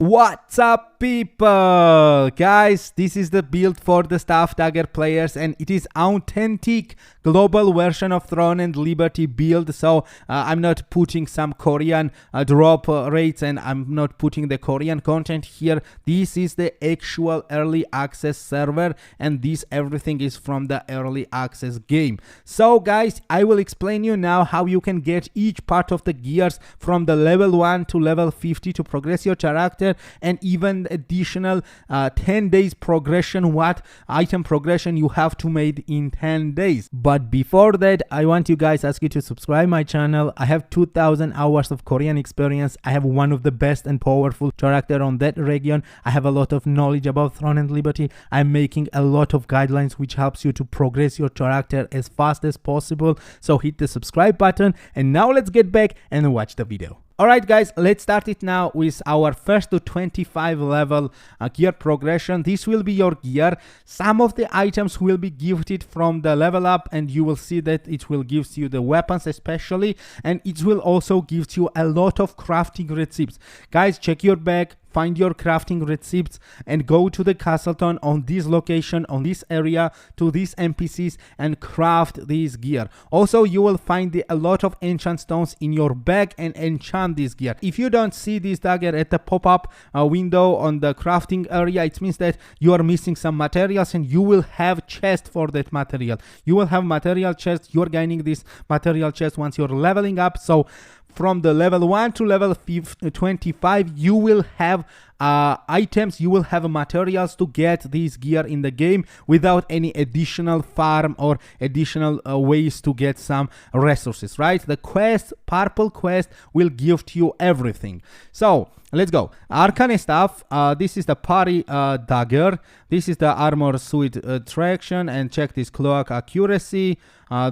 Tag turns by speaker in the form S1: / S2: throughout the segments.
S1: What's up, people? Guys, this is the build for the Staff Dagger players, and it is authentic global version of Throne and Liberty build. So I'm not putting some Korean drop rates, and I'm not putting the Korean content here. This is the actual early access server, and this everything is from the early access game. So guys, I will explain you now how you can get each part of the gears from the level 1 to level 50 to progress your character, and even additional 10 days progression, what item progression you have to make in 10 days. But before that, I want you guys ask you to subscribe my channel. I have 2000 hours of Korean experience. I have one of the best and powerful character on that region. I have a lot of knowledge about Throne and Liberty. I'm making a lot of guidelines which helps you to progress your character as fast as possible. So hit the subscribe button, and now let's get back and watch the video. Alright guys, let's start it now with our first to 25 level gear progression. This will be your gear. Some of the items will be gifted from the level up, and you will see that it will give you the weapons especially, and it will also give you a lot of crafting recipes. Guys, check your bag, find your crafting receipts, and go to the Castleton on this location, on this area, to these NPCs, and craft this gear. Also, you will find a lot of enchant stones in your bag and enchant this gear. If you don't see this dagger at the pop-up window on the crafting area, it means that you are missing some materials, and you will have chest for that material. You will have material chest. You're gaining this material chest once you're leveling up. So from the level 1 to level 25, you will have items, you will have materials to get this gear in the game without any additional farm or additional ways to get some resources, right? The quest, purple quest, will give to you everything. So let's go. Arcane stuff. This is the party dagger. This is the armor suit traction, and check this cloak accuracy.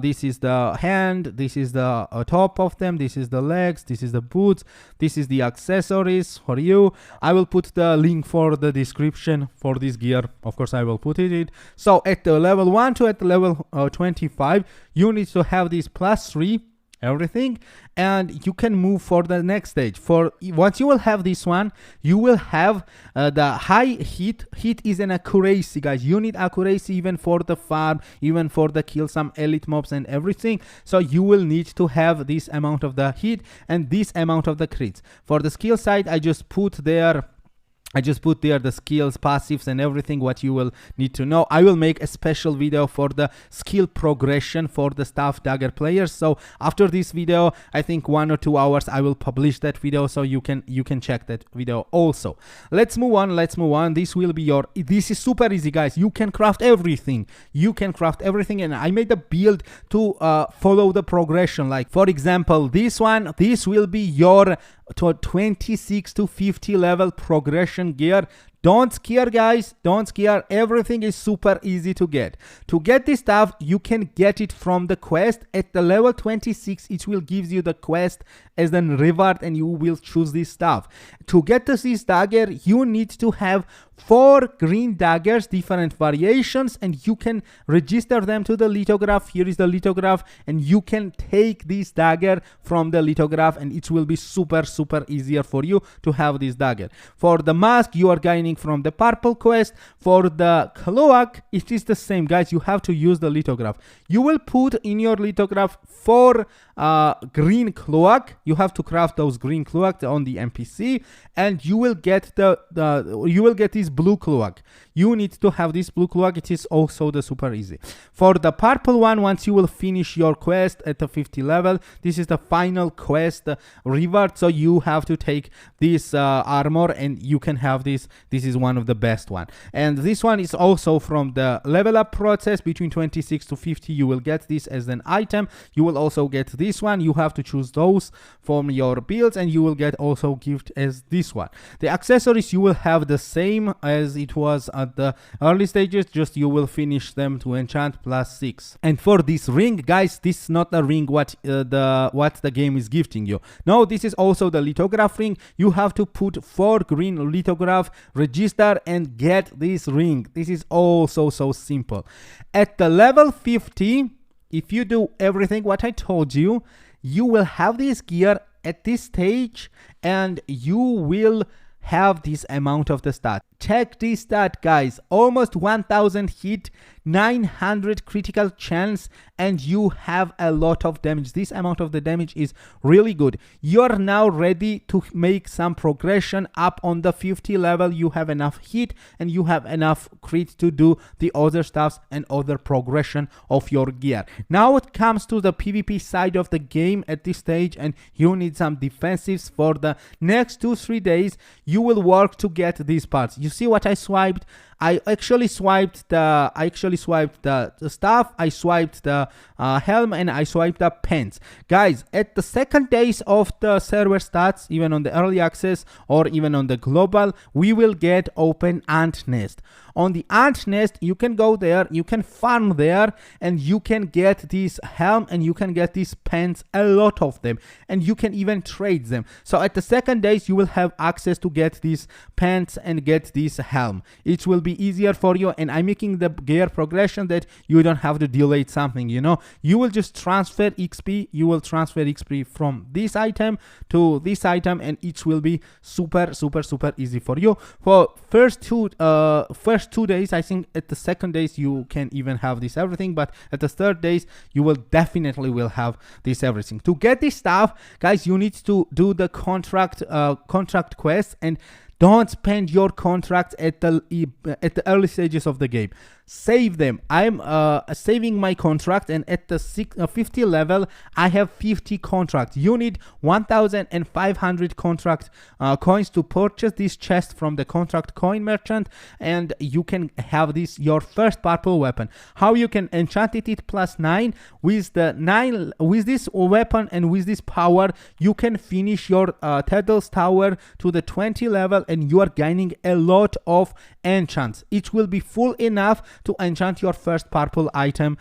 S1: This is the hand. This is the top of them. This is the legs. This is the boots. This is the accessories for you. I will put the link for the description for this gear. Of course, I will put it. So at the level 1 to at the level 25, you need to have this +3 everything, and you can move for the next stage. For once you will have this one, you will have the high hit. Hit is an accuracy, guys. You need accuracy even for the farm, even for the kill some elite mobs and everything. So you will need to have this amount of the hit and this amount of the crits. For the skill side, I just put there the skills, passives, and everything what you will need to know. I will make a special video for the skill progression for the Staff Dagger players. So after this video, I think 1 or 2 hours, I will publish that video, so you can check that video also. Let's move on. This will be this is super easy, guys. You can craft everything. And I made a build to follow the progression. Like for example, this will be your 26 to 50 level progression gear. Don't scare, guys, don't scare. Everything is super easy to get. To get this stuff, you can get it from the quest. At the level 26, it will give you the quest as a reward, and you will choose this stuff. To get this dagger, you need to have 4 green daggers, different variations, and you can register them to the lithograph. Here is the lithograph, and you can take this dagger from the lithograph, and it will be super easier for you to have this dagger. For the mask, you are gaining from the purple quest. For the cloak, it is the same, guys. You have to use the lithograph. You will put in your lithograph 4 green cloak. You have to craft those green cloak on the NPC, and you will get this blue cloak. You need to have this blue cloak. It is also the super easy. For the purple one, once you will finish your quest at the 50 level, this is the final quest reward. So you have to take this armor, and you can have this. This is one of the best one. And this one is also from the level up process between 26 to 50. You will get this as an item. You will also get this one. You have to choose those from your builds, and you will get also gift as this one. The accessories, you will have the same as it was at the early stages, just you will finish them to enchant +6. And for this ring, guys, this is not a ring what the game is gifting you. No, this is also the lithograph ring. You have to put 4 green lithograph, register, and get this ring. This is also so simple. At the level 50, if you do everything what I told you, you will have this gear at this stage, and you will have this amount of the stat. Check this stat, guys. Almost 1000 hit, 900 critical chance, and you have a lot of damage. This amount of the damage is really good. You're now ready to make some progression up on the 50 level. You have enough hit and you have enough crit to do the other stuffs and other progression of your gear. Now it comes to the PvP side of the game at this stage, and you need some defensives for the next 2-3 days. You will work to get these parts. You see what I swiped? I actually swiped the staff, I swiped the helm, and I swiped the pants. Guys, at the second days of the server stats, even on the early access or even on the global, we will get open ant nest. On the ant nest, you can go there, you can farm there, and you can get this helm and you can get these pants, a lot of them, and you can even trade them. So at the second days, you will have access to get these pants and get this helm. It will be easier for you, and I'm making the gear progression that you don't have to delay something, you know. You will just transfer XP, you will transfer XP from this item to this item, and it will be super easy for you. For first two days, I think at the second days you can even have this everything, but at the third days you will definitely will have this everything. To get this stuff, guys, you need to do the contract quest, and don't spend your contracts at the early stages of the game. Save them. I'm saving my contract, and at the 50 level I have 50 contracts. You need 1500 contract coins to purchase this chest from the contract coin merchant, and you can have this your first purple weapon. How you can enchant it +9 with this weapon, and with this power you can finish your Teddle's Tower to the 20 level, and you are gaining a lot of enchants. It will be full enough to enchant your first purple item,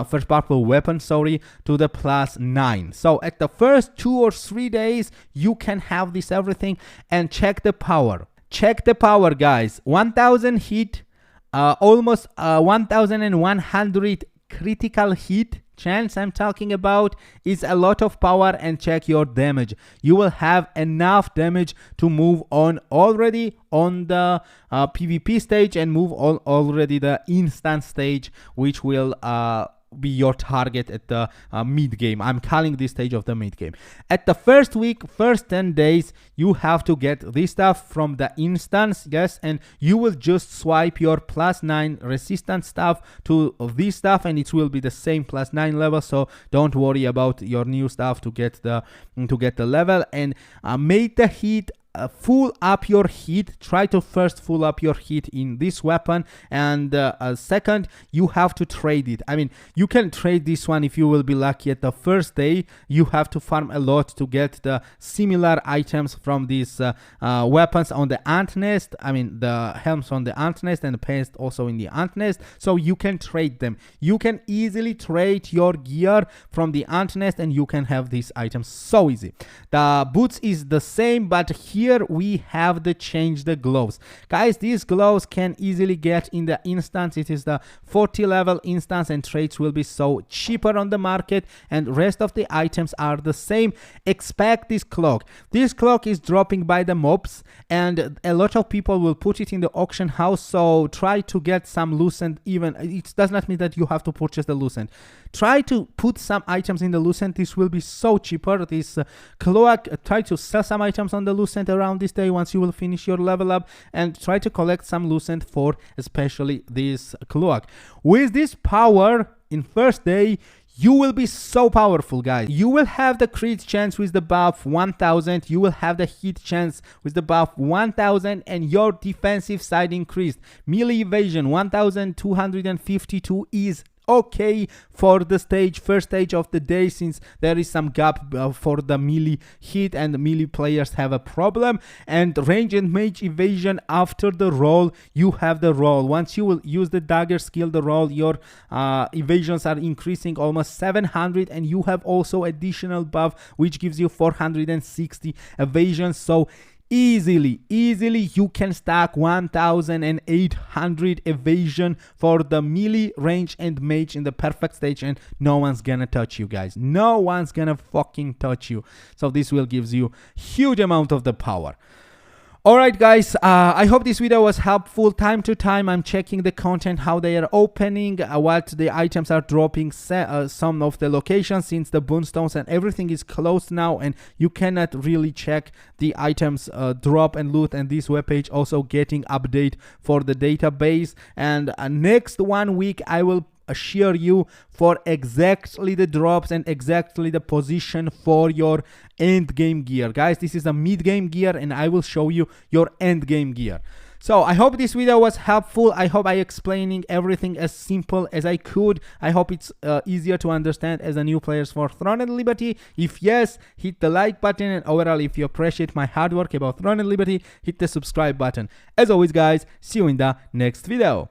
S1: first purple weapon, sorry, to the +9. So at the first 2 or 3 days you can have this everything. And check the power. Check the power, guys. 1000 hit, almost 1100 critical hit chance I'm talking about is a lot of power. And check your damage. You will have enough damage to move on already on the PvP stage and move on already the instant stage, which will be your target at the mid game. I'm calling this stage of the mid game. At the first week, first 10 days, you have to get this stuff from the instance, yes, and you will just swipe your +9 resistance stuff to this stuff, and it will be the same +9 level. So don't worry about your new stuff to get the level, and make the heat. Full up your heat. Try to first full up your heat in this weapon, and second, you have to trade it. I mean, you can trade this one if you will be lucky. At the first day you have to farm a lot to get the similar items from these weapons on the ant nest. I mean, the helms on the ant nest and the pants also in the ant nest, so you can trade them. You can easily trade your gear from the ant nest, and you can have these items so easy. The boots is the same, but here we have to change the gloves. Guys, these gloves can easily get in the instance. It is the 40 level instance, and trades will be so cheaper on the market, and rest of the items are the same. Expect this cloak. This cloak is dropping by the mobs, and a lot of people will put it in the auction house, so try to get some loosened. Even it does not mean that you have to purchase the loosened. Try to put some items in the loosened. This will be so cheaper. This cloak, try to sell some items on the loosened around this day once you will finish your level up, and try to collect some loosened for especially this cloak. With this power in first day, you will be so powerful, guys. You will have the crit chance with the buff 1000, you will have the hit chance with the buff 1000, and your defensive side increased. Melee evasion 1252 is okay for the first stage of the day, since there is some gap for the melee hit, and the melee players have a problem. And range and mage evasion after the roll, you have the roll. Once you will use the dagger skill, the roll, your evasions are increasing almost 700, and you have also additional buff which gives you 460 evasion. So easily you can stack 1800 evasion for the melee, range and mage in the perfect stage, and no one's gonna touch you, guys. No one's gonna fucking touch you. So this will gives you huge amount of the power. Alright guys, I hope this video was helpful. Time to time I'm checking the content, how they are opening, what the items are dropping, some of the locations, since the boonstones and everything is closed now and you cannot really check the items drop and loot, and this webpage also getting update for the database. And next 1 week I will assure you for exactly the drops and exactly the position for your end game gear. Guys, this is a mid game gear and I will show you your end game gear. So I hope this video was helpful. I hope I explaining everything as simple as I could. I hope it's easier to understand as a new players for Throne and Liberty. If yes, hit the like button, and overall if you appreciate my hard work about Throne and Liberty, hit the subscribe button. As always guys, see you in the next video.